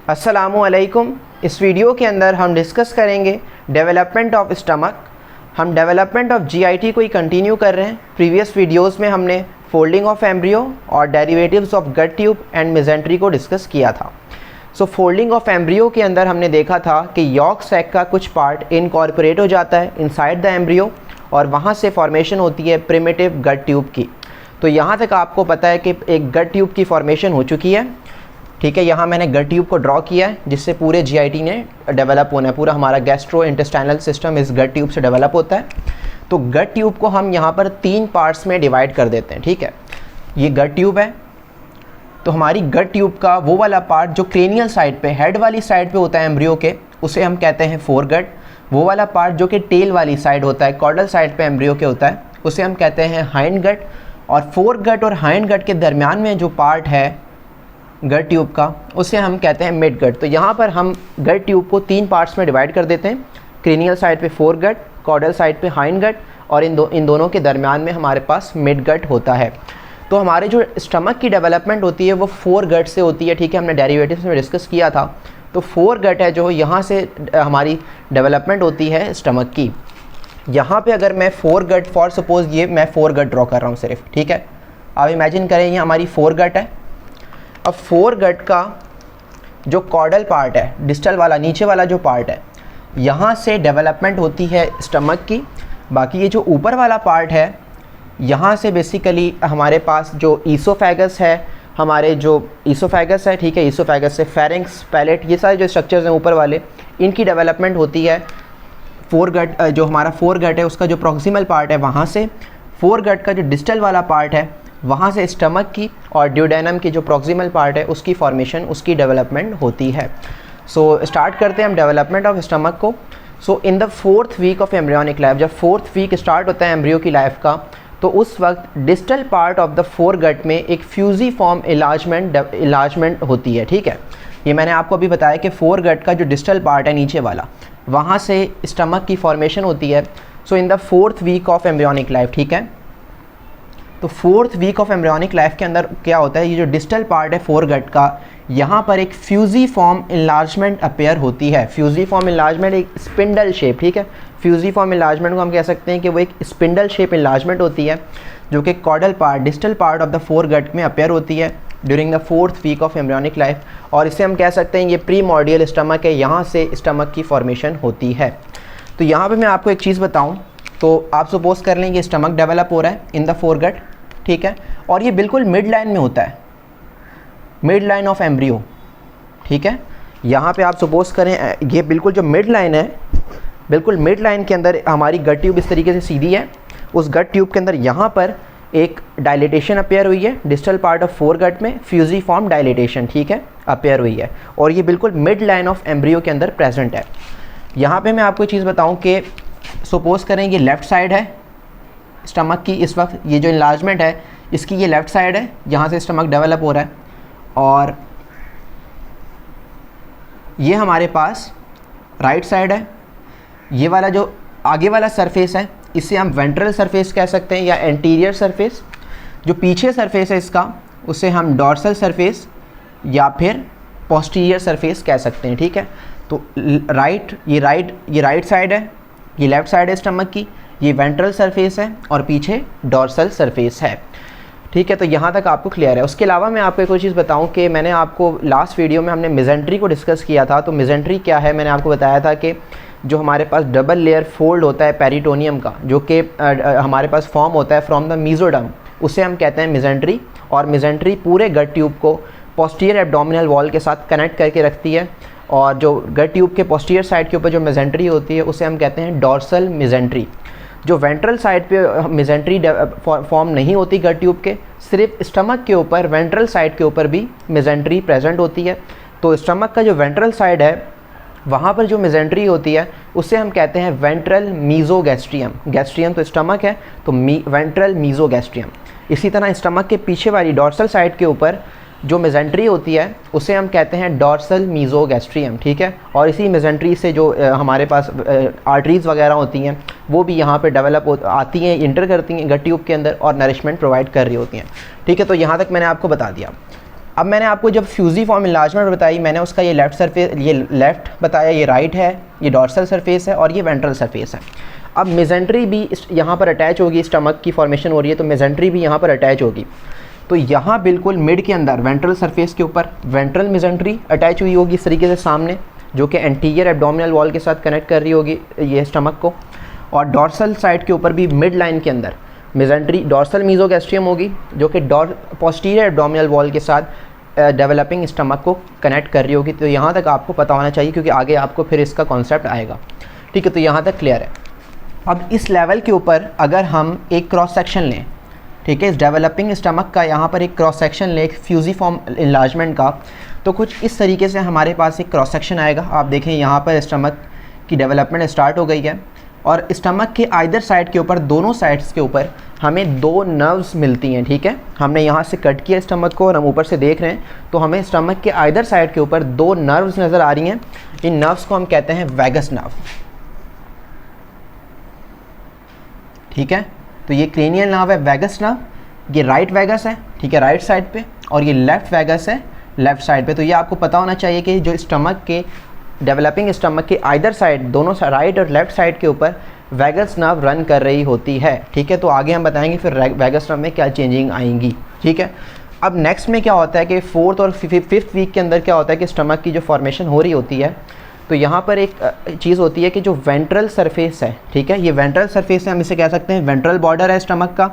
अस्सलामुअलैकुम। इस वीडियो के अंदर हम डिस्कस करेंगे डेवलपमेंट ऑफ स्टमक। हम डेवलपमेंट ऑफ जीआईटी को ही कंटिन्यू कर रहे हैं। प्रीवियस वीडियोस में हमने फोल्डिंग ऑफ एम्ब्रियो और derivatives of gut tube and mesentery को डिस्कस किया था। फोल्डिंग ऑफ एम्ब्रियो के अंदर हमने देखा था कि यॉर्क सैक का कुछ पार्ट इनकॉर्पोरेट हो जाता है इनसाइड द एम्ब्रियो और वहाँ से फॉर्मेशन होती है प्रिमिटिव गट ट्यूब की। तो यहाँ तक आपको पता है कि एक गट ट्यूब की फॉर्मेशन हो चुकी है। ठीक है, यहाँ मैंने गट ट्यूब को ड्रॉ किया है जिससे पूरे जीआईटी ने डेवलप होना है। पूरा हमारा गैस्ट्रो इंटेस्टाइनल सिस्टम इस गट ट्यूब से डेवलप होता है। तो गट ट्यूब को हम यहाँ पर 3 पार्ट्स में डिवाइड कर देते हैं। ठीक है, ये गट ट्यूब है। तो हमारी गट ट्यूब का वो वाला पार्ट जो क्रेनियल साइड पे, हेड वाली साइड पे होता है एम्ब्रियो के, उसे हम कहते हैं फोरगट। वो वाला पार्ट जो कि टेल वाली साइड होता है, कॉर्डल साइड पे एम्ब्रियो के होता है, उसे हम कहते हैं हाइंड गट। और फोरगट और हाइंड गट के दरमियान में जो पार्ट है गट ट्यूब का, उसे हम कहते हैं मिड गट। तो यहाँ पर हम गट ट्यूब को 3 पार्ट्स में डिवाइड कर देते हैं। क्रेनियल साइड पे फोरगट, कॉर्डल साइड पे हाइंड गट और इन दोनों के दरमियान में हमारे पास मिड गट होता है। तो हमारे जो स्टमक की डेवलपमेंट होती है वो 4 गट से होती है। ठीक है, हमने डेरिवेटिव्स में डिस्कस किया था। तो 4 गट है जो यहाँ से हमारी डेवलपमेंट होती है स्टमक की। यहाँ पे अगर मैं 4 गट, फॉर सपोज ये मैं 4 गट ड्रॉ कर रहा हूँ सिर्फ। ठीक है, आप इमेजिन करें ये हमारी 4 गट है। अब 4 गट का जो कॉर्डल पार्ट है, डिस्टल वाला नीचे वाला जो पार्ट है, यहाँ से डेवलपमेंट होती है स्टमक की। बाकी ये जो ऊपर वाला पार्ट है, यहाँ से बेसिकली हमारे पास जो ईसोफेगस है, हमारे जो ईसोफेगस है, ठीक है, ईसोफेगस से फेरिंक्स, पैलेट, ये सारे जो स्ट्रक्चर्स हैं ऊपर वाले, इनकी डेवलपमेंट होती है 4 गट। जो हमारा 4 गट है उसका जो प्रॉक्सिमल पार्ट है वहाँ से, 4 गट का जो डिस्टल वाला पार्ट है वहाँ से स्टमक की और ड्यूडेनम की जो प्रॉक्सिमल पार्ट है उसकी फॉर्मेशन, उसकी डेवलपमेंट होती है। सो स्टार्ट करते हैं हम डेवलपमेंट ऑफ स्टमक को। So in the 4th week of embryonic life, जब 4th वीक स्टार्ट होता है एम्ब्रियो की लाइफ का, तो उस वक्त distal part of the 4 gut में एक फ्यूजीफॉर्म इलाजमेंट होती है। ठीक है, ये मैंने आपको अभी बताया कि 4 गट का जो डिस्टल पार्ट है नीचे वाला, वहाँ से स्टमक की फॉर्मेशन होती है। So in the 4th week of embryonic life, ठीक है, तो 4th week of embryonic life के अंदर क्या होता है, ये जो डिस्टल पार्ट है 4 गट का, यहाँ पर एक फ्यूजीफॉर्म इन्लार्जमेंट अपेयर होती है। फ्यूजीफॉर्म इन्लार्जमेंट एक स्पिंडल शेप, ठीक है, फ्यूजीफॉर्म इन्लार्जमेंट को हम कह सकते हैं कि वो एक स्पिंडल शेप इन्लार्जमेंट होती है जो कि caudal part, distal part of the 4 gut में अपेयर होती है during the 4th week of embryonic life. और इसे हम कह सकते हैं ये प्रीमॉर्डियल स्टमक है, यहाँ से स्टमक की फॉर्मेशन होती है। तो यहाँ पर मैं आपको एक चीज़ बताऊँ, तो आप सपोज कर लें कि स्टमक डेवलप हो रहा है इन द 4 गट, ठीक है, और ये बिल्कुल मिड लाइन में होता है, मिड लाइन ऑफ एम्ब्रियो। ठीक है, यहाँ पे आप सपोज करें ये बिल्कुल जो मिड लाइन है, बिल्कुल मिड लाइन के अंदर हमारी गट ट्यूब इस तरीके से सीधी है। उस गट ट्यूब के अंदर यहाँ पर एक डायलिटेशन अपेयर हुई है, डिस्टल पार्ट ऑफ 4 गट में फ्यूजीफॉर्म डायलिटेशन, ठीक है, अपेयर हुई है, और ये बिल्कुल मिड लाइन ऑफ एम्ब्रियो के अंदर प्रेजेंट है। यहाँ पे मैं आपको एक चीज़ बताऊँ कि सपोज करें ये लेफ़्ट साइड है स्टमक की, इस वक्त ये जो इन्लार्जमेंट है इसकी ये लेफ़्ट साइड है, यहाँ से स्टमक डेवलप हो रहा है, और ये हमारे पास राइट साइड है। ये वाला जो आगे वाला सरफेस है इसे हम वेंट्रल सरफेस कह सकते हैं या एंटीरियर सरफेस। जो पीछे सरफेस है इसका, उसे हम डॉर्सल सरफेस या फिर पोस्टीरियर सरफेस कह सकते हैं। ठीक है, तो ये राइट साइड है, ये लेफ़्ट साइड है स्टमक की, ये वेंट्रल सरफेस है और पीछे डॉर्सल सरफेस है। ठीक है, तो यहाँ तक आपको क्लियर है। उसके अलावा मैं आपको एक और चीज़ बताऊँ कि मैंने आपको लास्ट वीडियो में हमने मेजेंट्री को डिस्कस किया था। तो मेजेंट्री क्या है, मैंने आपको बताया था कि जो हमारे पास डबल लेयर फोल्ड होता है पेरिटोनियम का, जो कि हमारे पास फॉर्म होता है फ्रॉम द मीजोडर्म, उसे हम कहते हैं मेजेंट्री। और मेजेंट्री पूरे गट ट्यूब को पोस्टीरियर एब्डोमिनल वॉल के साथ कनेक्ट करके रखती है, और जो गट ट्यूब के पोस्टीरियर साइड के ऊपर जो मेजेंट्री होती है उसे हम कहते हैं डॉर्सल मेजेंट्री। जो वेंट्रल साइड पे मेजेंट्री फॉर्म नहीं होती गट ट्यूब के, सिर्फ स्टमक के ऊपर, वेंट्रल साइड के ऊपर भी मेजेंट्री प्रेजेंट होती है। तो स्टमक का जो वेंट्रल साइड है वहाँ पर जो मेजेंट्री होती है उसे हम कहते हैं वेंट्रल मीजोगैस्ट्रियम। गैस्ट्रियम तो स्टमक है, तो वेंट्रल मीजोगैस्ट्रियम। इसी तरह स्टमक के पीछे वाली डॉर्सल साइड के ऊपर जो मेजेंट्री होती है उसे हम कहते हैं डॉर्सल मीजोगैस्ट्रियम। ठीक है, और इसी मेजेंट्री से जो हमारे पास आर्टरीज़ वगैरह होती हैं वो भी यहाँ पे डेवलप आती हैं, इंटर करती हैं गट ट्यूब के अंदर और नरिशमेंट प्रोवाइड कर रही होती हैं। ठीक है, तो यहाँ तक मैंने आपको बता दिया। अब मैंने आपको जब फ्यूजिफॉर्म इन्लार्जमेंट बताई, मैंने उसका ये लेफ़्ट सरफेस, ये लेफ़्ट बताया, ये राइट है, ये डॉर्सल सरफेस है और ये वेंट्रल सरफेस है। अब मेजेंट्री भी यहाँ पर अटैच होगी, स्टमक की फॉर्मेशन हो रही है तो मेजेंट्री भी यहाँ पर अटैच होगी। तो यहाँ बिल्कुल मिड के अंदर वेंट्रल सरफेस के ऊपर वेंट्रल मेजेंट्री अटैच हुई होगी इस तरीके से सामने, जो कि एंटीरियर एब्डोमिनल वॉल के साथ कनेक्ट कर रही होगी ये स्टमक को। और डॉर्सल साइड के ऊपर भी मिड लाइन के अंदर मेजेंट्री डॉर्सल मीजोगैस्ट्रियम होगी, जो कि पोस्टीरियर एब्डोमिनल वॉल के साथ डेवलपिंग स्टमक को कनेक्ट कर रही होगी। तो यहाँ तक आपको पता होना चाहिए, क्योंकि आगे आपको फिर इसका कॉन्सेप्ट आएगा। ठीक है, तो यहाँ तक क्लियर है। अब इस लेवल के ऊपर अगर हम एक क्रॉस सेक्शन लें, ठीक है, इस डेवलपिंग स्टमक का यहाँ पर एक क्रॉस सेक्शन लें फ्यूजिफॉर्म इन्लार्जमेंट का, तो कुछ इस तरीके से हमारे पास एक क्रॉस सेक्शन आएगा। आप देखें यहाँ पर स्टमक की डेवलपमेंट स्टार्ट हो गई है और स्टमक के आइदर साइड के ऊपर, दोनों साइड्स के ऊपर हमें दो नर्व्स मिलती हैं। ठीक है, हमने यहाँ से कट किया स्टमक को और हम ऊपर से देख रहे हैं, तो हमें स्टमक के आइदर साइड के ऊपर दो नर्व्स नज़र आ रही हैं। इन नर्व्स को हम कहते हैं वैगस नर्व। ठीक है, तो ये क्रेनियल नर्व है वैगस नर्व, ये राइट वैगस है, ठीक है, राइट साइड पे, और ये लेफ़्ट वैगस है लेफ़्ट साइड पे। तो ये आपको पता होना चाहिए कि जो स्टमक के डेवलपिंग स्टमक के आइदर साइड, दोनों राइट और लेफ़्ट साइड के ऊपर वैगस नर्व रन कर रही होती है। ठीक है, तो आगे हम बताएंगे फिर वैगस नर्व में क्या चेंजिंग आएंगी। ठीक है, अब नेक्स्ट में क्या होता है कि 4th और 5th वीक के अंदर क्या होता है कि स्टमक की जो फॉर्मेशन हो रही होती है, तो यहाँ पर एक चीज़ होती है कि जो वेंट्रल सरफेस है, ठीक है, ये वेंट्रल सरफेस है, हम इसे कह सकते हैं वेंट्रल बॉर्डर है स्टमक का,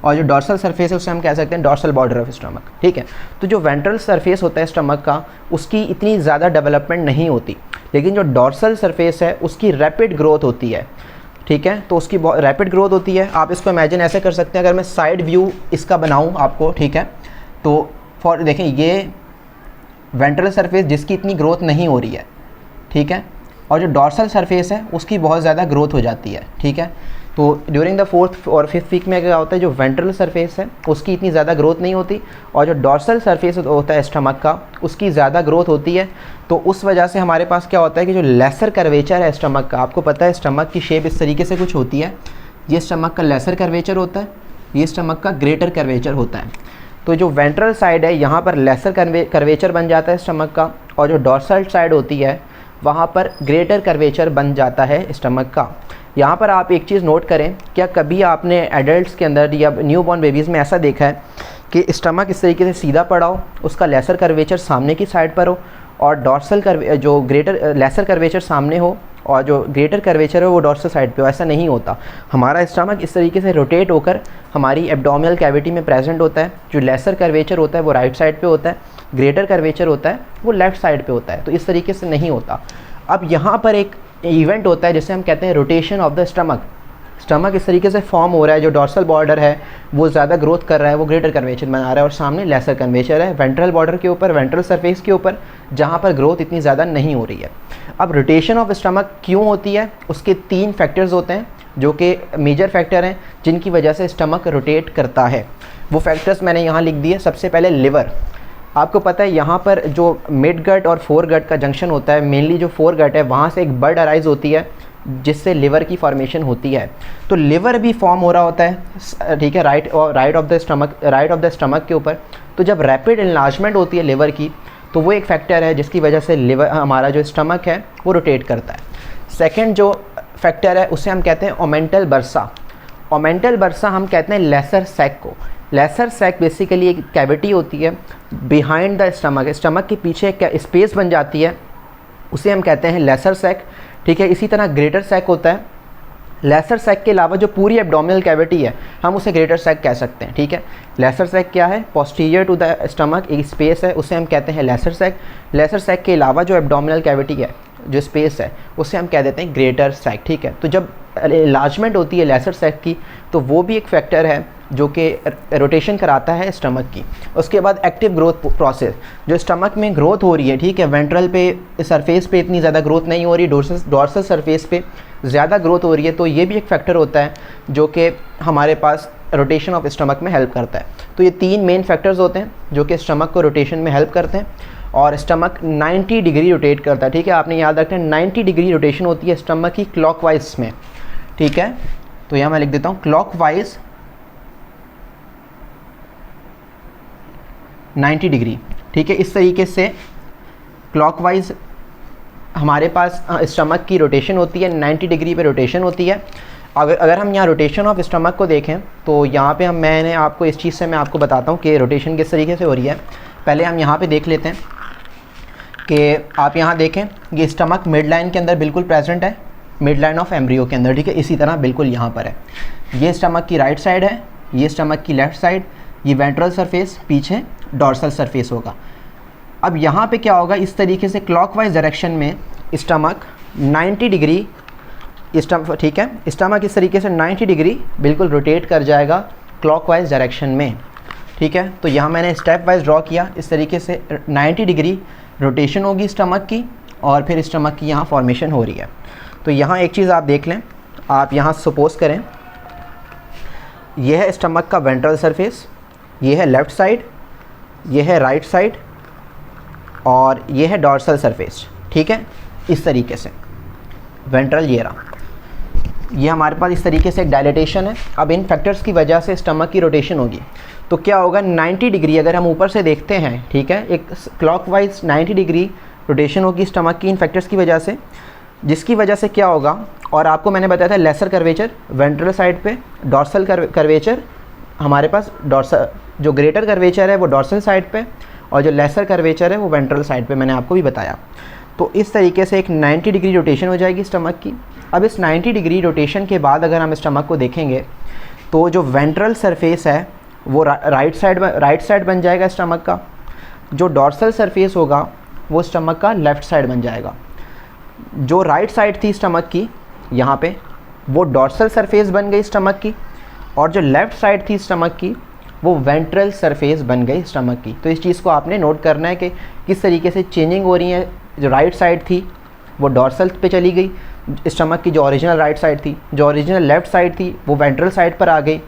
और जो डॉर्सल सरफेस है उसे हम कह सकते हैं डॉर्सल बॉर्डर ऑफ स्टमक। ठीक है, तो जो वेंट्रल सरफेस होता है स्टमक का, उसकी इतनी ज़्यादा डेवलपमेंट नहीं होती, लेकिन जो डॉर्सल सरफेस है उसकी रैपिड ग्रोथ होती है। ठीक है, तो उसकी रैपिड ग्रोथ होती है। आप इसको इमेजिन ऐसे कर सकते हैं, अगर मैं साइड व्यू इसका बनाऊँ आपको, ठीक है, तो फॉर देखें ये वेंट्रल सरफेस जिसकी इतनी ग्रोथ नहीं हो रही है, ठीक है, और जो डॉर्सल सरफेस है उसकी बहुत ज़्यादा ग्रोथ हो जाती है। ठीक है, तो ड्यूरिंग द 4th और 5th वीक में क्या होता है, जो वेंट्रल सरफेस है उसकी इतनी ज़्यादा ग्रोथ नहीं होती, और जो डॉर्सल सरफेस होता है स्टमक का उसकी ज़्यादा ग्रोथ होती है। तो उस वजह से हमारे पास क्या होता है कि जो लेसर कर्वेचर है स्टमक का, आपको पता है स्टमक की शेप इस तरीके से कुछ होती है, ये स्टमक का लेसर कर्वेचर होता है, ये स्टमक का ग्रेटर कर्वेचर होता है। तो जो वेंट्रल साइड है यहाँ पर लेसर कर्वेचर बन जाता है स्टमक का, और जो डॉर्सल साइड होती है वहाँ पर ग्रेटर कर्वेचर बन जाता है स्टमक का। यहाँ पर आप एक चीज़ नोट करें, क्या कभी आपने एडल्ट्स के अंदर या न्यूबॉर्न बेबीज़ में ऐसा देखा है कि स्टमक इस तरीके से सीधा पड़ा हो, उसका लेसर कर्वेचर सामने की साइड पर हो, और डॉर्सल जो ग्रेटर लेसर कर्वेचर सामने हो और जो ग्रेटर कर्वेचर है वो डॉर्सल साइड पे हो? ऐसा नहीं होता। हमारा स्टमक इस तरीके से रोटेट होकर हमारी एब्डोमिनल कैविटी में प्रेजेंट होता है। जो लेसर कर्वेचर होता है वो राइट साइड पे होता है, ग्रेटर कर्वेचर होता है वो लेफ़्ट साइड पे होता है। तो इस तरीके से नहीं होता। अब यहाँ पर एक इवेंट होता है जिसे हम कहते हैं rotation of the stomach. Stomach इस तरीके से फॉर्म हो रहा है, जो डॉर्सल बॉर्डर है वो ज़्यादा ग्रोथ कर रहा है, वो ग्रेटर कर्वेचर बना रहा है, और सामने लेसर कर्वेचर है वेंट्रल बॉर्डर के ऊपर, वेंट्रल सरफेस के ऊपर, जहाँ पर ग्रोथ इतनी ज़्यादा नहीं हो रही है। अब रोटेशन ऑफ स्टमक क्यों होती है, उसके 3 फैक्टर्स होते हैं जो कि मेजर फैक्टर हैं जिनकी वजह से स्टमक रोटेट करता है। वो फैक्टर्स मैंने यहाँ लिख दिए। सबसे पहले लिवर। आपको पता है यहाँ पर जो मिड गट और फोर गट का जंक्शन होता है, मेनली जो फोर गट है वहाँ से एक बर्ड अराइज होती है जिससे लिवर की फॉर्मेशन होती है। तो लिवर भी फॉर्म हो रहा होता है, ठीक है, राइट ऑफ द स्टमक के ऊपर। तो जब रैपिड इनलार्जमेंट होती है लिवर की, तो वो एक फैक्टर है जिसकी वजह से लिवर, हमारा जो स्टमक है वो रोटेट करता है। सेकेंड जो फैक्टर है उसे हम कहते हैं ओमेंटल बर्सा। ओमेंटल बर्सा हम कहते हैं लेसर सैक को। लेसर सैक बेसिकली एक कैविटी होती है बिहाइंड द स्टमक, स्टमक के पीछे एक स्पेस बन जाती है, उसे हम कहते हैं लेसर सैक, ठीक है। इसी तरह ग्रेटर सैक होता है। लेसर सैक के अलावा जो पूरी एब्डोमिनल कैविटी है हम उसे ग्रेटर सैक कह सकते हैं, ठीक है। लेसर सैक क्या है, पोस्टीरियर टू द स्टमक एक स्पेस है, उसे हम कहते हैं लेसर सैक। लेसर सैक के अलावा जो एब्डोमिनल कैविटी है, जो स्पेस है, उसे हम कह देते हैं ग्रेटर सैक, ठीक है। तो जब इलाजमेंट होती है लेसर सैक की, तो वो भी एक फैक्टर है जो कि रोटेशन कराता है स्टमक की। उसके बाद एक्टिव ग्रोथ प्रोसेस, जो स्टमक में ग्रोथ हो रही है, ठीक है, वेंट्रल पे सरफेस पे इतनी ज़्यादा ग्रोथ नहीं हो रही, डोर्सल सरफेस पे ज़्यादा ग्रोथ हो रही है, तो ये भी एक फैक्टर होता है जो कि हमारे पास रोटेशन ऑफ स्टमक में हेल्प करता है। तो ये 3 मेन फैक्टर्स होते हैं जो कि स्टमक को रोटेशन में हेल्प करते हैं। और स्टमक 90 डिग्री रोटेट करता है, ठीक है, आपने याद रखना है 90 डिग्री रोटेशन होती है स्टमक की क्लॉकवाइज में, ठीक है। तो यहाँ मैं लिख देता हूँ क्लॉकवाइज 90 डिग्री, ठीक है। इस तरीके से क्लॉकवाइज हमारे पास स्टमक की रोटेशन होती है, 90 डिग्री पे रोटेशन होती है। अगर हम यहाँ रोटेशन ऑफ स्टमक को देखें तो यहाँ पे मैंने आपको इस चीज़ से मैं आपको बताता हूँ कि रोटेशन किस तरीके से हो रही है। पहले हम यहाँ पे देख लेते हैं कि आप यहाँ देखें ये स्टमक मिड लाइन के अंदर बिल्कुल प्रेजेंट है, मिड लाइन ऑफ एम्ब्रियो के अंदर, ठीक है। इसी तरह बिल्कुल यहाँ पर है, ये स्टमक की राइट साइड है, ये स्टमक की लेफ़्ट साइड, ये वेंट्रल सरफेस, पीछे डॉर्सल सरफेस होगा। अब यहाँ पे क्या होगा, इस तरीके से क्लॉकवाइज डायरेक्शन में स्टमक 90 डिग्री ठीक है, स्टमक इस तरीके से 90 डिग्री बिल्कुल रोटेट कर जाएगा क्लॉकवाइज डायरेक्शन में, ठीक है। तो यहाँ मैंने स्टेप वाइज ड्रॉ किया, इस तरीके से 90 डिग्री रोटेशन होगी स्टमक की और फिर स्टमक की यहाँ फॉर्मेशन हो रही है। तो यहाँ एक चीज़ आप देख लें, आप यहाँ सपोज करें यह है स्टमक का वेंट्रल सरफेस, ये है लेफ़्ट साइड, ये है राइट साइड और ये है डॉर्सल सरफेस, ठीक है। इस तरीके से वेंट्रल ये हमारे पास इस तरीके से एक डायलेटेशन है। अब इन फैक्टर्स की वजह से स्टमक की रोटेशन होगी तो क्या होगा, 90 डिग्री अगर हम ऊपर से देखते हैं, ठीक है, एक क्लॉकवाइज 90 डिग्री रोटेशन होगी स्टमक की इन फैक्टर्स की वजह से, जिसकी वजह से क्या होगा, और आपको मैंने बताया था लेसर कर्वेचर वेंट्रल साइड पे, डॉर्सल कर्वेचर हमारे पास डॉर्सल, जो ग्रेटर कर्वेचर है वो डॉर्सल साइड पे और जो लेसर कर्वेचर है वो वेंट्रल साइड पे, मैंने आपको भी बताया। तो इस तरीके से एक 90 डिग्री रोटेशन हो जाएगी स्टमक की। अब इस 90 डिग्री रोटेशन के बाद अगर हम स्टमक को देखेंगे तो जो वेंट्रल सरफेस है वो राइट साइड बन जाएगा स्टमक का, जो डॉर्सल सरफेस होगा वो स्टमक का लेफ़्ट साइड बन जाएगा। जो राइट साइड थी स्टमक की यहाँ पे वो डॉर्सल सरफेस बन गई स्टमक की, और जो लेफ़्ट साइड थी स्टमक की वो वेंट्रल सरफेस बन गई स्टमक की। तो इस चीज़ को आपने नोट करना है कि किस तरीके से चेंजिंग हो रही है। जो राइट साइड थी वो डॉर्सल पे चली गई स्टमक की, जो ओरिजिनल राइट साइड थी, जो ओरिजिनल लेफ़्ट साइड थी वो वेंट्रल साइड पर आ गई,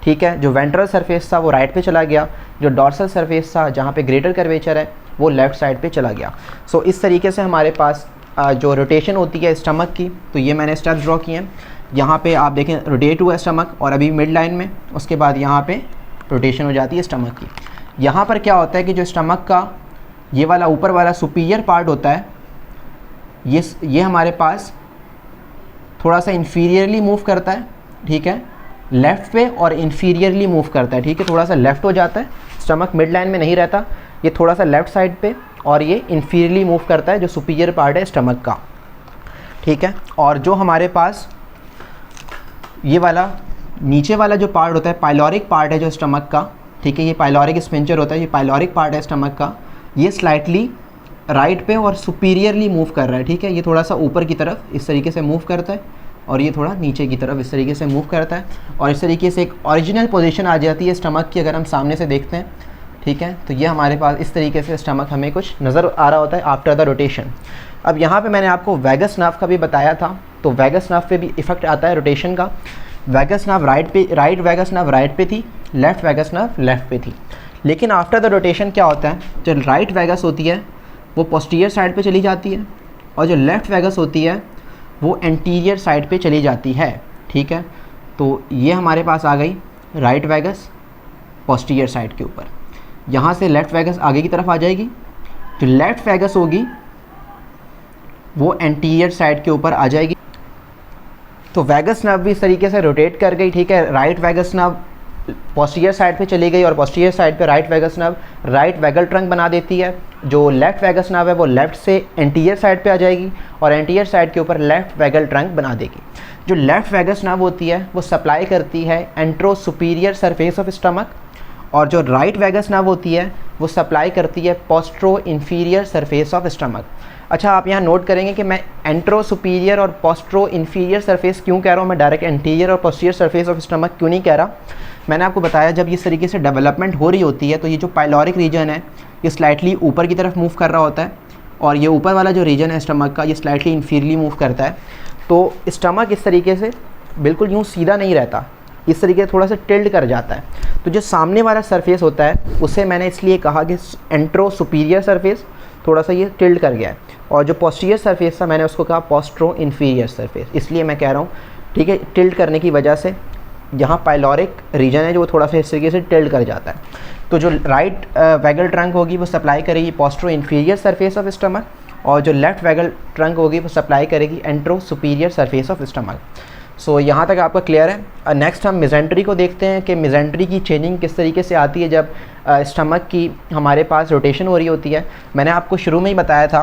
ठीक है। जो वेंट्रल सरफेस था वो राइट पे चला गया, जो डॉर्सल सरफेस था जहाँ पे ग्रेटर कर्वेचर है वो लेफ़्ट साइड पे चला गया। सो इस तरीके से हमारे पास जो रोटेशन होती है स्टमक की, तो ये मैंने स्टेप्स ड्रॉ किए हैं। यहाँ पे आप देखें रोटेट हुआ स्टमक और अभी मिड लाइन में, उसके बाद यहाँ पे रोटेशन हो जाती है स्टमक की। यहाँ पर क्या होता है कि जो स्टमक का ये वाला ऊपर वाला सुपीरियर पार्ट होता है ये हमारे पास थोड़ा सा इन्फीरियरली मूव करता है, ठीक है, लेफ़्ट पे, और इन्फीरियरली मूव करता है, ठीक है, थोड़ा सा लेफ़्ट हो जाता है। स्टमक मिड लाइन में नहीं रहता, ये थोड़ा सा लेफ़्ट साइड पे और ये इन्फीरियरली मूव करता है, जो सुपीरियर पार्ट है स्टमक का, ठीक है। और जो हमारे पास ये वाला नीचे वाला जो पार्ट होता है पाइलोरिक पार्ट है जो स्टमक का, ठीक है, ये पाइलोरिक स्पिंचर होता है, ये पाइलोरिक पार्ट है स्टमक का, ये स्लाइटली राइट पे और सुपीरियरली मूव कर रहा है, ठीक है। ये थोड़ा सा ऊपर की तरफ इस तरीके से मूव करता है और ये थोड़ा नीचे की तरफ इस तरीके से मूव करता है, और इस तरीके से एक ओरिजिनल पोजीशन आ जाती है स्टमक की अगर हम सामने से देखते हैं, ठीक है। तो ये हमारे पास इस तरीके से स्टमक हमें कुछ नज़र आ रहा होता है आफ्टर द रोटेशन। अब यहाँ पे मैंने आपको वैगस नर्व का भी बताया था, तो वैगस नर्व पे भी इफेक्ट आता है रोटेशन का। Vagus nerve right vagus nerve right पे थी, लेफ़्ट वैगस नर्व लेफ़्ट पे थी, लेकिन आफ्टर द रोटेशन क्या होता है, जो राइट वैगस होती है वो पोस्टीरियर साइड पे चली जाती है और जो लेफ़्ट वैगस होती है वो एंटीरियर साइड पे चली जाती है, ठीक है। तो ये हमारे पास आ गई राइट वैगस पोस्टीरियर साइड के ऊपर, यहाँ से लेफ़्ट वैगस आगे की तरफ आ जाएगी, जो लेफ़्ट वैगस होगी वो एंटीरियर साइड के ऊपर आ जाएगी। तो वैगस नर्व भी इस तरीके से रोटेट कर गई, ठीक है। Right vagus nerve posterior side पे चली गई और पोस्टीरियर साइड पे right vagus nerve right vagal trunk बना देती है। जो लेफ़्ट वैगस नर्व है वो लेफ़्ट से एंटीरियर साइड पे आ जाएगी और एंटीरियर साइड के ऊपर लेफ़्ट वैगल ट्रंक बना देगी। जो लेफ़्ट वैगस नर्व होती है वो सप्लाई करती है एंट्रो सुपीरियर सरफेस ऑफ स्टमक, और जो राइट वैगस नर्व होती है वो सप्लाई करती है postero inferior surface of stomach. अच्छा, आप यहाँ नोट करेंगे कि मैं एंट्रो सुपीरियर और पोस्ट्रो इन्फीरियर सरफेस क्यों कह रहा हूँ, मैं डायरेक्ट एंटीरियर और पोस्टीरियर सरफेस ऑफ स्टमक क्यों नहीं कह रहा। मैंने आपको बताया जब इस तरीके से डेवलपमेंट हो रही होती है तो ये जो पाइलोरिक रीजन है ये स्लाइटली ऊपर की तरफ मूव कर रहा होता है, और ये ऊपर वाला जो रीजन है स्टमक का ये स्लाइटली इन्फीरियरली मूव करता है। तो स्टमक इस तरीके से बिल्कुल यूँ सीधा नहीं रहता, इस तरीके से थोड़ा सा टिल्ड कर जाता है। तो जो सामने वाला सरफेस होता है उसे मैंने इसलिए कहा कि एंट्रो सुपीरियर सरफेस, थोड़ा सा ये टिल्ड कर गया है, और जो पोस्टीरियर सरफेस था मैंने उसको कहा पोस्ट्रो इन्फीरियर सरफेस, इसलिए मैं कह रहा हूँ, ठीक है, टिल्ड करने की वजह से यहाँ पाइलोरिक रीजन है जो थोड़ा सा इस तरीके से टिल्ड कर जाता है। तो जो राइट वैगल ट्रंक होगी वो सप्लाई करेगी postero inferior surface of stomach, और जो लेफ्ट वैगल ट्रंक होगी वो सप्लाई करेगी एंट्रो सुपीरियर सरफेस ऑफ स्टमक। सो यहाँ तक आपका क्लियर है। नेक्स्ट हम मिजेंट्री को देखते हैं कि मिजेंट्री की चेंजिंग किस तरीके से आती है जब स्टमक की हमारे पास रोटेशन हो रही होती है। मैंने आपको शुरू में ही बताया था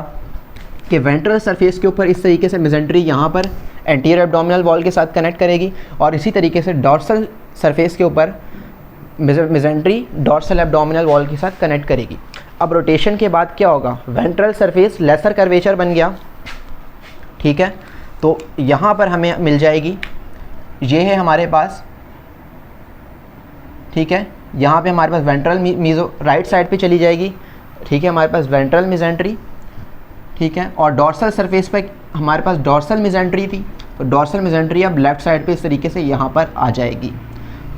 कि वेंट्रल सरफेस के ऊपर इस तरीके से मिजेंट्री यहाँ पर एंटीरियर एब्डोमिनल वॉल के साथ कनेक्ट करेगी, और इसी तरीके से डॉर्सल सरफेस के ऊपर मिजेंट्री डॉर्सल एब्डोमिनल वॉल के साथ कनेक्ट करेगी। अब रोटेशन के बाद क्या होगा, वेंट्रल सरफेस लेसर कर्वेचर बन गया, ठीक है। तो यहाँ पर हमें मिल जाएगी, ये है हमारे पास, ठीक है। यहाँ पे हमारे पास वेंट्रल मीजो राइट साइड पे चली जाएगी, ठीक है, हमारे पास वेंट्रल मिजेंट्री, ठीक है। और डॉर्सल सरफेस पे हमारे पास डॉर्सल मिजेंट्री थी, तो डॉर्सल मिजेंट्री अब लेफ़्ट साइड पे इस तरीके से यहाँ पर आ जाएगी।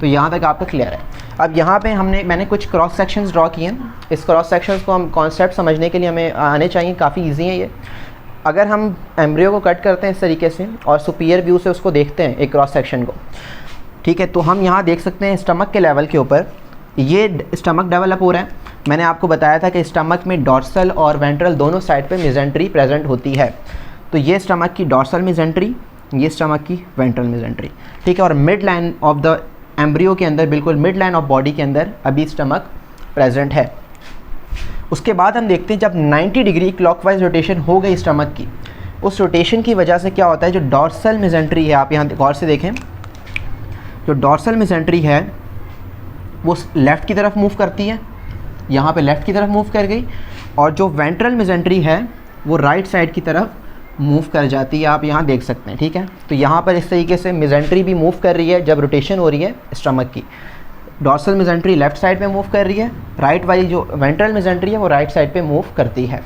तो यहाँ तक आपका क्लियर है। अब यहाँ पे मैंने कुछ क्रॉस सेक्शंस ड्रॉ किए हैं। इस क्रॉस सेक्शंस को हम कॉन्सेप्ट समझने के लिए हमें आने चाहिए, काफ़ी ईजी है ये। अगर हम एम्ब्रियो को कट करते हैं इस तरीके से और सुपीरियर व्यू से उसको देखते हैं एक क्रॉस सेक्शन को, ठीक है, तो हम यहाँ देख सकते हैं स्टमक के लेवल के ऊपर ये स्टमक डेवलप हो रहा है। मैंने आपको बताया था कि स्टमक में डॉर्सल और वेंट्रल दोनों साइड पे मिजेंट्री प्रेजेंट होती है। तो ये स्टमक की डॉर्सल मिजेंट्री, ये स्टमक की वेंट्रल मिजेंट्री, ठीक है। और mid line of the embryo के अंदर, बिल्कुल मिड लाइन ऑफ बॉडी के अंदर अभी स्टमक प्रेजेंट है। उसके बाद हम देखते हैं जब 90 डिग्री क्लॉकवाइज रोटेशन हो गई स्टमक की, उस रोटेशन की वजह से क्या होता है, जो डॉर्सल मिजेंट्री है, आप यहाँ गौर से देखें, जो डॉर्सल मिजेंट्री है वो लेफ़्ट की तरफ मूव करती है, यहाँ पे लेफ़्ट की तरफ मूव कर गई, और जो वेंट्रल मिजेंट्री है वो राइट साइड की तरफ मूव कर जाती है, आप यहाँ देख सकते हैं, ठीक है। तो यहाँ पर इस तरीके से मिजेंट्री भी मूव कर रही है जब रोटेशन हो रही है स्टमक की। डॉर्सल मिजेंट्री लेफ़्ट साइड पे मूव कर रही है, राइट वाली जो वेंट्रल मिजेंट्री है वो राइट साइड पे मूव करती है।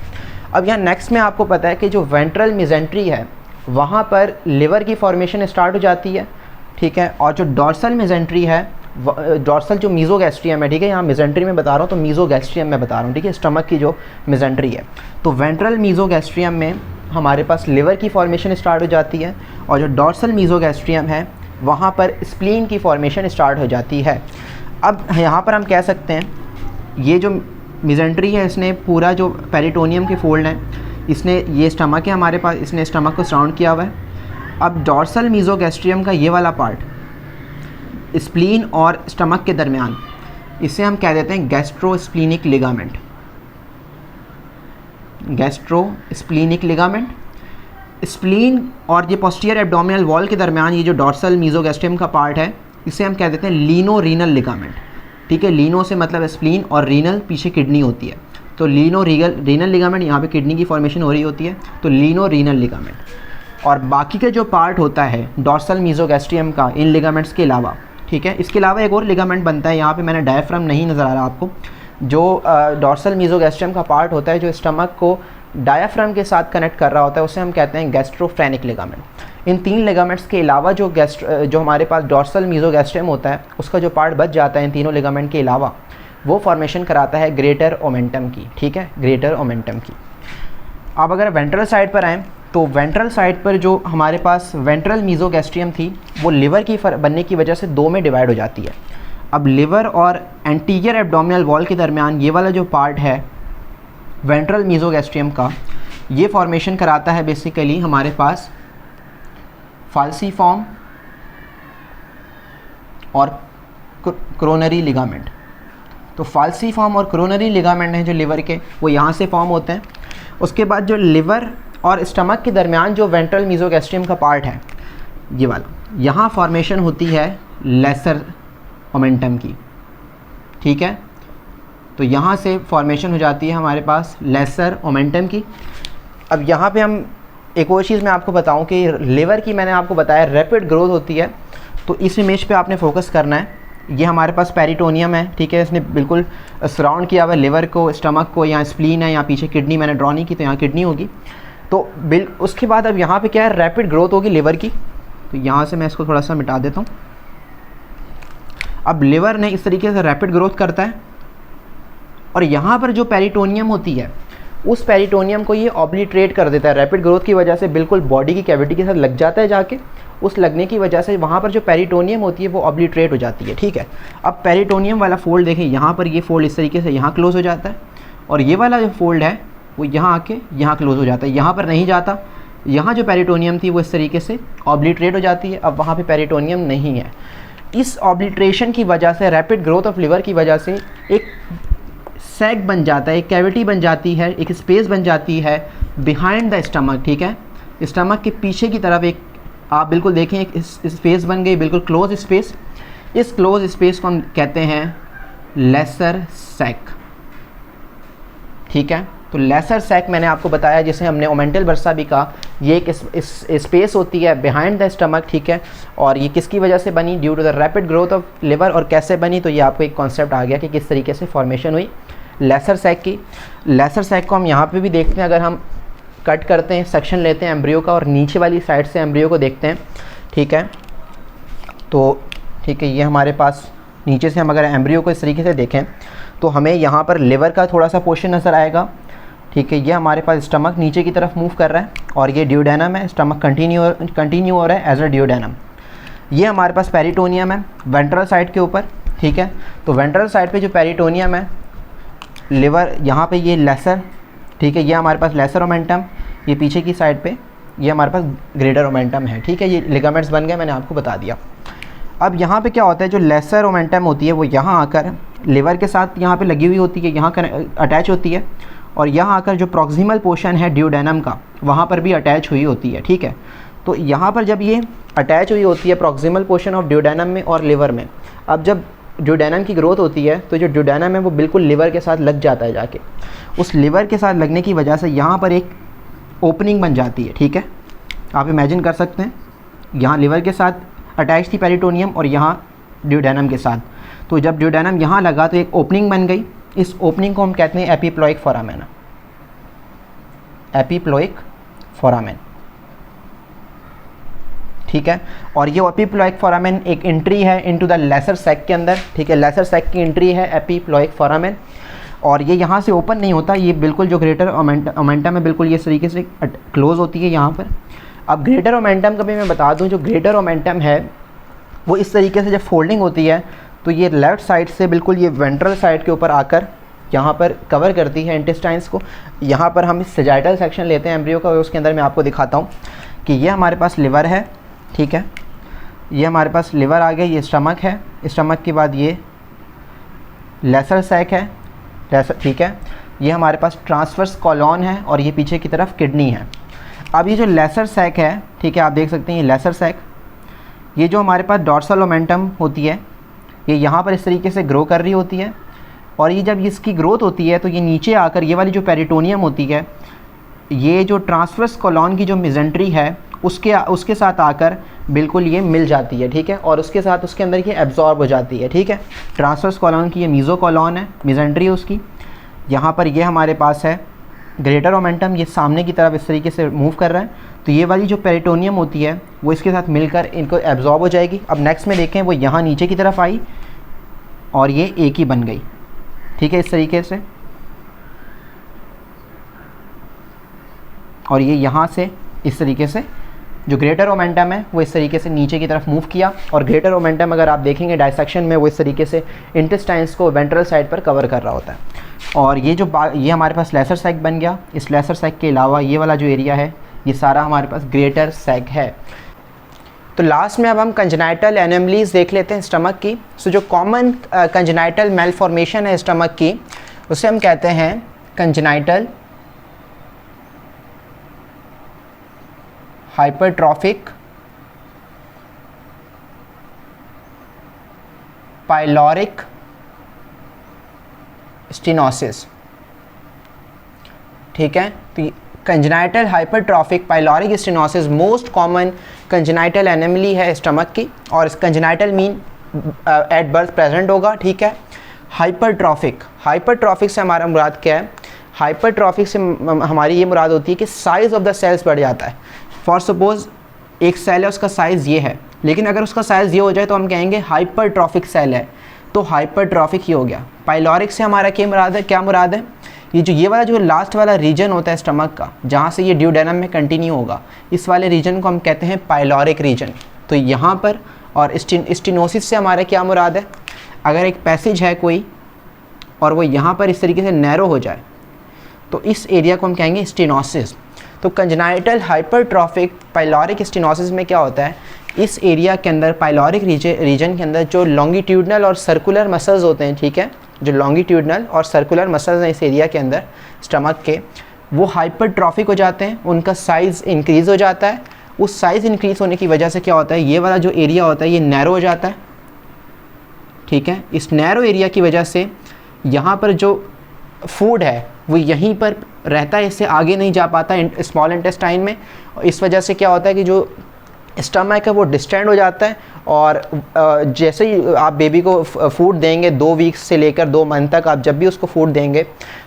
अब यहाँ नेक्स्ट में आपको पता है कि जो वेंट्रल मिजेंट्री है वहाँ पर लिवर की फॉर्मेशन स्टार्ट हो जाती है, ठीक है। और जो डॉर्सल मिजेंट्री है, डॉर्सल जो मीज़ोगैस्ट्रियम है, ठीक है, यहाँ मिजेंट्री में बता रहा हूँ तो मीज़ोगैस्ट्रियम में बता रहा हूँ, ठीक है, स्टमक की जो मिजेंट्री है, तो वेंट्रल मीज़ोगैस्ट्रियम में हमारे पास लिवर की फॉर्मेशन स्टार्ट हो जाती है, और जो डॉर्सल मीज़ोगैस्ट्रियम है वहाँ पर स्प्लीन की फॉर्मेशन स्टार्ट हो जाती है। अब यहाँ पर हम कह सकते हैं ये जो मिजेंट्री है इसने पूरा जो पेरिटोनियम के फोल्ड हैं, इसने ये स्टमक है हमारे पास, इसने स्टमक को सराउंड किया हुआ है। अब डॉर्सल मीज़ोगैस्ट्रियम का ये वाला पार्ट स्प्लीन और स्टमक के दरमियान, इसे हम कह देते हैं गैस्ट्रोस्प्लीनिक लिगामेंट, गैस्ट्रोस्प्लीनिक लिगामेंट। स्प्लीन और ये पोस्टीरियर एब्डोमिनल वॉल के दरमियान ये जो डॉर्सल मीज़ोगैस्ट्रियम का पार्ट है इसे हम कह देते हैं लीनो रीनल लिगामेंट, ठीक है। लीनो से मतलब स्प्लीन और रीनल पीछे किडनी होती है, तो लीनो रीनल लिगामेंट, यहाँ पे किडनी की फॉर्मेशन हो रही होती है, तो लीनो रीनल लिगामेंट। और बाकी का जो पार्ट होता है डॉर्सल मीज़ोगैस्ट्रियम का इन लिगामेंट्स के अलावा, ठीक है, इसके अलावा एक और लिगामेंट बनता है, यहाँ पे मैंने डायफ्राम नहीं नज़र आ रहा आपको, जो डॉर्सल मीज़ोगैस्ट्रियम का पार्ट होता है जो स्टमक को डायफ्राम के साथ कनेक्ट कर रहा होता है, उसे हम कहते हैं गैस्ट्रोफ्रेनिक लिगामेंट। इन तीन लिगामेंट्स के अलावा जो हमारे पास डॉर्सल मीज़ोगैस्ट्रियम होता है उसका जो पार्ट बच जाता है इन तीनों लिगामेंट के अलावा, वो फॉर्मेशन कराता है ग्रेटर ओमेंटम की, ठीक है, ग्रेटर ओमेंटम की। अब अगर वेंट्रल साइड पर आएँ तो वेंट्रल साइड पर जो हमारे पास वेंट्रल मीज़ोगैस्ट्रियम थी वो लिवर की बनने की वजह से दो में डिवाइड हो जाती है। अब लिवर और एंटीरियर एब्डोमिनल वॉल के दरमियान ये वाला जो पार्ट है वेंट्रल मीज़ोगैस्ट्रियम का, ये फॉर्मेशन कराता है बेसिकली हमारे पास फाल्सीफॉर्म और क्रोनरी लिगामेंट। तो फाल्सीफॉर्म और क्रोनरी लिगामेंट हैं जो लिवर के, वो यहाँ से फॉर्म होते हैं। उसके बाद जो लिवर और स्टमक के दरमियान जो वेंट्रल मीज़ोगैस्ट्रियम का पार्ट है ये वाला, यहाँ फॉर्मेशन होती है लेसर ओमेंटम की, ठीक है। तो यहाँ से फॉर्मेशन हो जाती है हमारे पास लेसर ओमेंटम की। अब यहाँ पे हम एक और चीज़ मैं आपको बताऊँ कि लिवर की मैंने आपको बताया रैपिड ग्रोथ होती है, तो इस इमेज पे आपने फोकस करना है। ये हमारे पास पेरिटोनियम है, ठीक है, इसने बिल्कुल सराउंड किया हुआ लिवर को, स्टमक को, यहाँ स्प्लीन है, यहाँ पीछे किडनी मैंने ड्रॉ नहीं की तो यहाँ किडनी होगी। तो उसके बाद अब यहाँ पे क्या है, रैपिड ग्रोथ होगी लिवर की। तो यहाँ से मैं इसको थोड़ा सा मिटा देता हूँ। अब लिवर ने इस तरीके से रैपिड ग्रोथ करता है, और यहाँ पर जो पेरिटोनियम होती है उस पेरिटोनियम को ये ऑब्लिटरेट कर देता है। रैपिड ग्रोथ की वजह से बिल्कुल बॉडी की कैविटी के साथ लग जाता है जाके, उस लगने की वजह से वहाँ पर जो पेरिटोनियम होती है वो ऑब्लिटरेट हो जाती है, ठीक है। अब पेरिटोनियम वाला फोल्ड देखें, यहाँ पर ये फोल्ड इस तरीके से यहाँ क्लोज हो जाता है, और ये वाला जो फोल्ड है वो यहाँ आके यहाँ क्लोज हो जाता है, यहाँ पर नहीं जाता। यहाँ जो पेरिटोनियम थी वो इस तरीके से ऑब्लिटरेट हो जाती है, अब वहाँ पे पेरिटोनियम नहीं है। इस ऑब्लिटरेशन की वजह से, रैपिड ग्रोथ ऑफ लिवर की वजह से एक सैक बन जाता है, एक कैविटी बन जाती है, एक स्पेस बन जाती है बिहाइंड द स्टमक, ठीक है। स्टमक के पीछे की तरफ एक, आप बिल्कुल देखें, एक स्पेस बन गई, बिल्कुल क्लोज स्पेस। इस क्लोज स्पेस को हम कहते हैं लेसर सैक, ठीक है। तो लेसर सैक मैंने आपको बताया, जिसे हमने ओमेंटल बर्सा भी कहा, ये एक स्पेस होती है बिहाइंड द स्टमक, ठीक है। और ये किसकी वजह से बनी? Due to the rapid growth of liver. और कैसे बनी? तो ये आपको एक कॉन्सेप्ट आ गया कि किस तरीके से फॉर्मेशन हुई लेसर सैक की। लेसर सैक को हम यहाँ पे भी देखते हैं, अगर हम कट करते हैं, सेक्शन लेते हैं एम्ब्रियो का और नीचे वाली साइड से एम्ब्रियो को देखते हैं, ठीक है। तो ठीक है, ये हमारे पास नीचे से हम अगर एम्ब्रियो को इस तरीके से देखें तो हमें यहाँ पर लिवर का थोड़ा सा पोर्शन नज़र आएगा, ठीक है। ये हमारे पास स्टमक नीचे की तरफ मूव कर रहा है और ये ड्यूडेनम है, स्टमक कंटिन्यू हो रहा है एज अ ड्यूडेनम। ये हमारे पास पेरिटोनियम है वेंट्रल साइड के ऊपर, ठीक है। तो वेंट्रल साइड पे जो पेरिटोनियम है, लिवर यहाँ पे ये लेसर, ठीक है, ये हमारे पास लेसर ओमेंटम, ये पीछे की साइड पे ये हमारे पास ग्रेटर ओमेंटम है, ठीक है। ये लिगामेंट्स बन गए, मैंने आपको बता दिया। अब यहाँ पे क्या होता है, जो लेसर ओमेंटम होती है वो यहाँ आकर लिवर के साथ यहाँ पे लगी हुई होती है, यहाँ अटैच होती है, और यहाँ आकर जो प्रॉक्सिमल पोर्शन है ड्यूडेनम का वहाँ पर भी अटैच हुई होती है, ठीक है। तो यहाँ पर जब ये अटैच हुई होती है प्रॉक्सिमल पोर्शन ऑफ ड्यूडेनम में और लिवर में, अब जब ड्यूडेनम की ग्रोथ होती है तो जो ड्यूडेनम है वो बिल्कुल लिवर के साथ लग जाता है जाके। उस लिवर के साथ लगने की वजह से यहाँ पर एक ओपनिंग बन जाती है, ठीक है। आप इमेजिन कर सकते हैं, यहाँ लिवर के साथ अटैच थी पेरिटोनियम और यहाँ ड्यूडेनम के साथ, तो जब ड्यूडेनम यहाँ लगा तो एक ओपनिंग बन गई। इस ओपनिंग को हम कहते हैं एपिप्लॉइक फोरामेन, एपिप्लॉइक फोरामेन, ठीक है। और ये एपिप्लॉइक फोरामेन एक एंट्री है इनटू द लेसर सैक के अंदर, ठीक है। लेसर सैक की एंट्री है एपिप्लॉइक फोरामेन, और ये यहाँ से ओपन नहीं होता, ये बिल्कुल जो ग्रेटर ओमेंटम है बिल्कुल ये इस तरीके से क्लोज होती है यहाँ पर। अब ग्रेटर ओमेंटम का भी मैं बता दूँ, जो ग्रेटर ओमेंटम है वो इस तरीके से जब फोल्डिंग होती है तो ये लेफ़्ट साइड से बिल्कुल ये वेंट्रल साइड के ऊपर आकर यहाँ पर कवर करती है इंटेस्टाइन्स को। यहाँ पर हम सजाइटल सेक्शन लेते हैं एम्ब्रियो का, और उसके अंदर मैं आपको दिखाता हूँ कि ये हमारे पास लिवर है, ठीक है। ये हमारे पास लिवर आ गया, ये स्टमक है, स्टमक के बाद ये लेसर सैक है, ठीक है। ये हमारे पास ट्रांसवर्स कॉलॉन है और ये पीछे की तरफ किडनी है। अब ये जो लेसर सैक है, ठीक है, आप देख सकते हैं ये लेसर सैक, ये जो हमारे पास डॉर्सल ओमेंटम होती है ये यहाँ पर इस तरीके से ग्रो कर रही होती है, और ये जब इसकी ग्रोथ होती है तो ये नीचे आकर ये वाली जो पेरिटोनियम होती है, ये जो ट्रांसवर्स कॉलॉन की जो मिजेंट्री है उसके साथ आकर बिल्कुल ये मिल जाती है, ठीक है। और उसके साथ उसके अंदर ये एब्जॉर्ब हो जाती है, ठीक है। ट्रांसवर्स कॉलॉन की ये मीज़ो कॉलॉन है, मिजेंट्री है उसकी। यहाँ पर ये हमारे पास है ग्रेटर ओमेंटम, ये सामने की तरफ इस तरीके से मूव कर रहा है, तो ये वाली जो पेरिटोनियम होती है वो इसके साथ मिलकर इनको एब्जॉर्ब हो जाएगी। अब नेक्स्ट में देखें, वो यहाँ नीचे की तरफ आई और ये एक ही बन गई, ठीक है, इस तरीके से। और ये यहाँ से इस तरीके से जो ग्रेटर ओमेंटम है वो इस तरीके से नीचे की तरफ मूव किया, और ग्रेटर ओमेंटम अगर आप देखेंगे डायसेक्शन में वो इस तरीके से इंटेस्टाइन्स को वेंट्रल साइड पर कवर कर रहा होता है। और ये जो ये हमारे पास लेसर सैक बन गया। इस लेसर सैक के अलावा ये वाला जो एरिया है ये सारा हमारे पास ग्रेटर सैक है। तो लास्ट में अब हम कंजेनाइटल एनोमलीज देख लेते हैं स्टमक की। सो जो कॉमन कंजेनाइटल मेलफॉर्मेशन है स्टमक की उसे हम कहते हैं कंजेनाइटल हाइपरट्रॉफिक पाइलोरिक स्टेनोसिस, ठीक है। तो congenital hypertrophic pyloric stenosis most common congenital anomaly है स्टमक की, और इस congenital mean at birth present होगा, ठीक है। हाइपरट्रॉफिक से हमारा मुराद क्या है? हाइपरट्रॉफिक से हमारी ये मुराद होती है कि साइज़ ऑफ द सेल्स बढ़ जाता है। फॉर सपोज एक सेल है, उसका साइज़ ये है, लेकिन अगर उसका साइज़ ये हो जाए तो हम कहेंगे हाइपरट्रॉफिक सेल है, तो हाइपरट्रॉफिक ही हो गया। पाइलोरिक से हमारा क्या मुराद है? ये वाला जो लास्ट वाला रीजन होता है स्टमक का, जहाँ से ये ड्यूडेनम में कंटिन्यू होगा, इस वाले रीजन को हम कहते हैं पाइलोरिक रीजन। तो यहाँ पर, और स्टेनोसिस से हमारा क्या मुराद है, अगर एक पैसेज है कोई और वो यहाँ पर इस तरीके से नैरो हो जाए तो इस एरिया को हम कहेंगे स्टेनोसिस। तो कंजेनाइटल हाइपरट्रॉफिक पाइलोरिक स्टेनोसिस में क्या होता है, इस एरिया के अंदर पाइलोरिक रीजन के अंदर जो लॉन्गिट्यूडनल और सर्कुलर मसल्स होते हैं, ठीक है, जो लॉन्गिट्यूडनल और सर्कुलर मसल्स हैं इस एरिया के अंदर स्टमक के, वो हाइपरट्रॉफिक हो जाते हैं, उनका साइज़ इंक्रीज़ हो जाता है। उस साइज़ इंक्रीज़ होने की वजह से क्या होता है, ये वाला जो एरिया होता है ये नैरो हो जाता है, ठीक है। इस नैरो एरिया की वजह से यहाँ पर जो फूड है वो यहीं पर रहता है, इससे आगे नहीं जा पाता स्मॉल इंटेस्टाइन में। इस वजह से क्या होता है कि जो स्टमक है वो डिस्टेंड हो जाता है, और जैसे ही आप बेबी को फूड देंगे 2 वीक्स से लेकर 2 मंथ तक, आप जब भी उसको फूड देंगे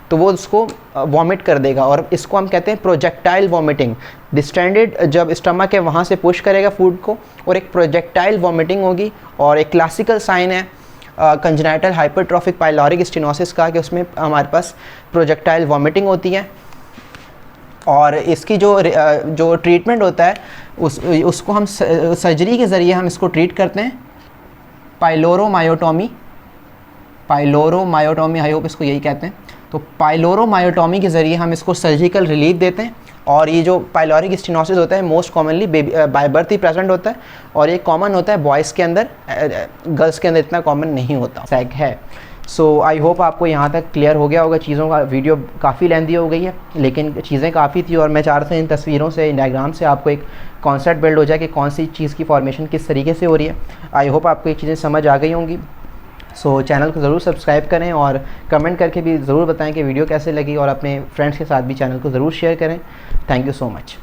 तो वो उसको वॉमिट कर देगा, और इसको हम कहते हैं प्रोजेक्टाइल वॉमिटिंग। डिस्टेंडेड जब स्टमक है वहाँ से पुश करेगा फूड को, और एक प्रोजेक्टाइल वॉमिटिंग होगी। और एक क्लासिकल साइन है कंजेनाइटल हाइपरट्रॉफिक पाइलोरिक स्टेनोसिस का, कि उसमें हमारे पास प्रोजेक्टाइल वॉमिटिंग होती है। और इसकी जो ट्रीटमेंट होता है उसको हम सर्जरी के ज़रिए हम इसको ट्रीट करते हैं, पाइलोरोमायोटॉमी, आई होप इसको यही कहते हैं। तो पाइलोरोमायोटॉमी के ज़रिए हम इसको सर्जिकल रिलीफ देते हैं। और ये जो पाइलोरिक स्टेनोसिस होता है most commonly by birth he present होता है, और ये कॉमन होता है बॉयज़ के अंदर, गर्ल्स के अंदर इतना कॉमन नहीं होता सैक है। सो आई होप आपको यहाँ तक क्लियर हो गया होगा चीज़ों का। वीडियो काफ़ी लेंथी हो गई है, लेकिन चीज़ें काफ़ी थी, और मैं चाह रहा था इन तस्वीरों से, इन डायग्राम से आपको एक कॉन्सेप्ट बिल्ड हो जाए कि कौन सी चीज़ की फॉर्मेशन किस तरीके से हो रही है। आई होप आपको ये चीज़ें समझ आ गई होंगी। सो चैनल को ज़रूर सब्सक्राइब करें, और कमेंट करके भी ज़रूर बताएं कि वीडियो कैसे लगी, और अपने फ्रेंड्स के साथ भी चैनल को ज़रूर शेयर करें। Thank you so much.